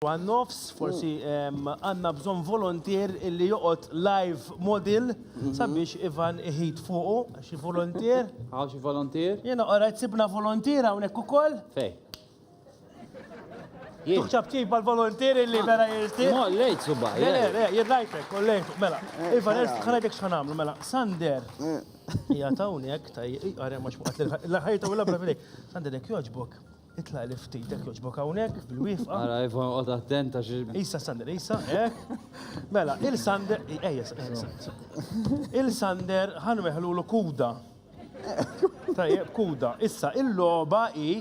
Għan-nofs, forsi għanna bżon volontier illi joqgħod live model sabiex Ivan iħid fuqu, xi volontier. Għaw xi volontier? Jena qorajt sibna volontier hawnhekk ukoll. Fej. Tuħċab ċib għal-volontier illi vera jirti. Mo, lejt suba. Jirrajtek, kollejk, mela. Ivan, ħanajtek xħanamlu, mela. Sander. Ija tawnek, għarja maċ muqat l-ħajta u l-abra fidejk. Sander, jek joġbok. Itla li ftitek joġbok hawnhekk bil-wifqa. Għara, Ivan, għod attenta xi. Issa Sander, issa, Mela, il-Sander, il-Sander ħanweħlu kuda. Tajjeb, kuda. Issa, il-loba i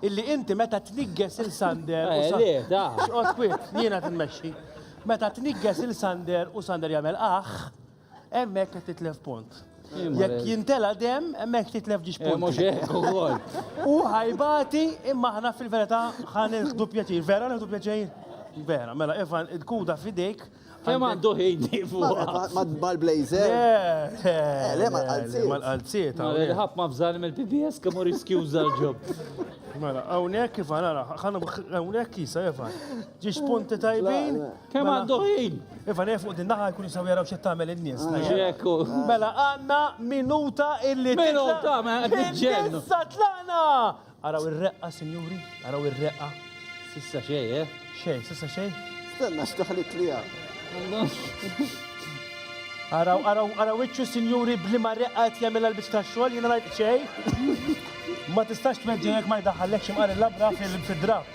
illi inti meta tnigges il-Sander. Xqot kwit, jiena tinmexxi. Meta tnigges il-Sander u Sander jagħmel hemmhekk qed titlef punt. Jekk jintela dem, hemmhekk titlef ġiex punt. Mhux hekk ukoll. U ħajbati imma aħna fil-verità ħanieħdu pjaċir. Vera nieħdu pjaċir? Vera, mela Ivan, il-kuda fidejk. Kemm għandu ħejni fuq. Mal-blazer. Le, mal-qalziet. Mal-qalziet. Ħabb ma bżalem il-PBS kemm hu riskjuża l-ġob. Mela, hawnhekk Ivan, ara, hawnhekk jisa Ivan. Ġiex punti tajbin. Kemm għandu ħin? Ivan, fuq din naħa jkun jisaw jaraw x'qed tagħmel in-nies. Ġekku. Mela, għandna minuta illi Minuta, ma qed niġġennu. Issa tlaqna! Araw ir-reqqa, sinjuri, araw ir-reqqa. Sissa xej, Xej, sissa xej? Stenna xtaħlit li Araw iċċu sinjuri blima reqqat jagħmel l-biċ tax-xogħol, jiena ngħid xejn. Ma tistax tmeġġi ma jdaħħallek xi mqar il-labra fid-drab.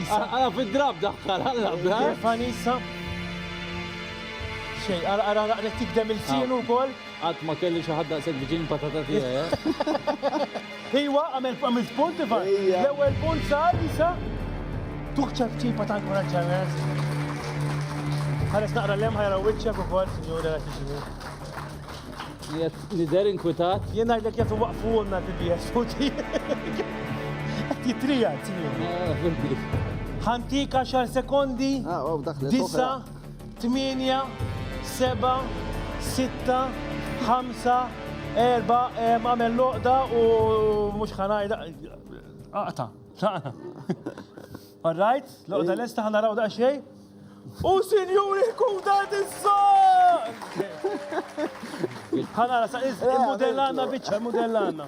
Għala fid-drab daħħal għal-labra. Kifan issa? Xej, ara naqrek tikdem il-sien ukoll. Qatt ma kelli xi ħadd daqshekk biġin patata tiegħi. Iwa, għamilt punt Ivan. L-ewwel punt sar issa. Tuħċab ċipa ta' inkoraġġament. Ħares naqra l-lem ħajra wiċċek ukoll, sinjuri għal xi Nider inkwitat. Jien ngħidlek jaf waqfulna PBS futi. Qed jitrija, sinjuri. Ħantik 10 sekondi. 9, 8, 7, 6, 5, 4, għamel loqda u mhux ħanajda. Aqta, aqta. All right, loqda lesta ħanaraw daqsxejn. U sinjuri kuda tissar! ħanara sa' il-modellana biċċa, il-modellana.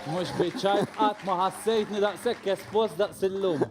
Mhux biċċa qatt ma ħassejtni daqshekk espost daqs illum.